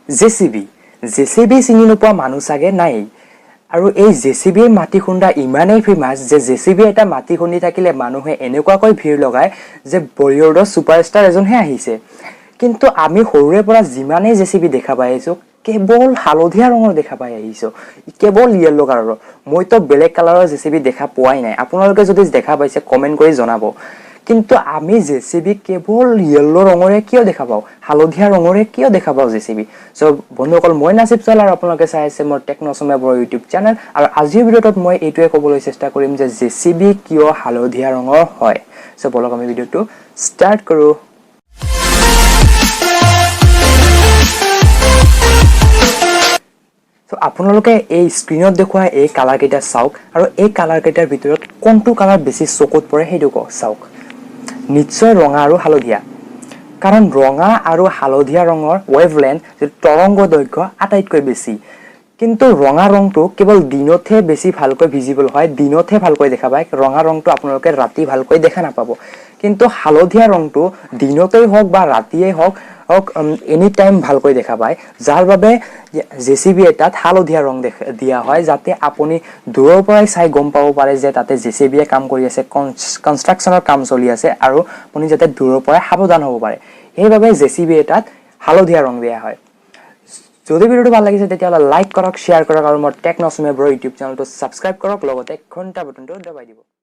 JCB JCB চিনি নোপোৱা মানুহ চাগে নাই আৰু এই জেচিবিৰ মাটি খুন্দা ইমানেই ফেমাছ যে জেচিবি এটা মাটি খুন্দি থাকিলে মানুহে এনেকুৱাকৈ ভিৰ লগায় যে বলিউডৰ ছুপাৰষ্টাৰ এজনহে আহিছে কিন্তু আমি সৰুৰে পৰা যিমানেই জেচিবি দেখা পাই আহিছোঁ কেৱল হালধীয়া ৰঙৰ দেখা পাই আহিছোঁ কেৱল ইয়েলো কালাৰৰ মইতো বেলেগ কালাৰৰ জেচিবি দেখা পোৱাই নাই আপোনালোকে যদি দেখা পাইছে কমেণ্ট কৰি জনাব কিন্তু আমি জেচিবি কেৱল ইয়েলো ৰঙৰে কিয় দেখা পাওঁ হালধীয়া ৰঙৰে কিয় দেখা পাওঁ জেচিবি সো বন্ধুসকল মই নাচিব চাল আৰু আপোনালোকে চাই আছে মোৰ টেকন অসমীয়া বড় ইউটিউব চেনেল আৰু আজিৰ ভিডিঅ'টোত মই এইটোৱে ক'বলৈ চেষ্টা কৰিম যে জেচিবি কিয় হালধীয়া ৰঙৰ হয় সো বলক আমি ভিডিঅ'টো ষ্টাৰ্ট কৰোঁ সো আপোনালোকে এই স্ক্ৰিনত দেখুৱা এই কালাৰ কেইটা চাওক আৰু এই কালাৰ কেইটাৰ ভিতৰত কোনটো কালাৰ বেছি চকুত পৰে সেইটো চাওক নিশ্চয় ৰঙা আৰু হালধীয়া কাৰণ ৰঙা আৰু হালধীয়া ৰঙৰ ৱেভলেন্থ তৰংগ দৈৰ্ঘ্য আটাইতকৈ বেছি কিন্তু ৰঙা ৰংটো কেৱল দিনতহে বেছি ভালকৈ ভিজিবল হয় দিনতহে ভালকৈ দেখা পায় ৰঙা ৰংটো আপোনালোকে ৰাতি ভালকৈ দেখা নাপাব কিন্তু হালধীয়া ৰংটো দিনতেই হওক বা ৰাতিয়েই হওক এনি টাইম ভালকৈ দেখা পায় যাৰ বাবে জেচিবি এটাত হালধীয়া ৰং দিয়া হয় যাতে আপুনি দূৰৰ পৰাই চাই গম পাব পাৰে যে তাতে জেচিবিয়ে কাম কৰি আছে কনষ্ট্ৰাকচনৰ কাম চলি আছে আৰু আপুনি যাতে দূৰৰ পৰাই সাৱধান হ'ব পাৰে সেইবাবে জেচিবি এটাত হালধীয়া ৰং দিয়া হয় যদি ভিডিঅ'টো ভাল লাগিছে তেতিয়াহ'লে লাইক কৰক শ্বেয়াৰ কৰক আৰু মোৰ টেকন অসমীয়া বড় ইউটিউব চেনেলটো ছাবস্ক্ৰাইব কৰক লগতে ঘণ্টা বটনটো দবাই দিব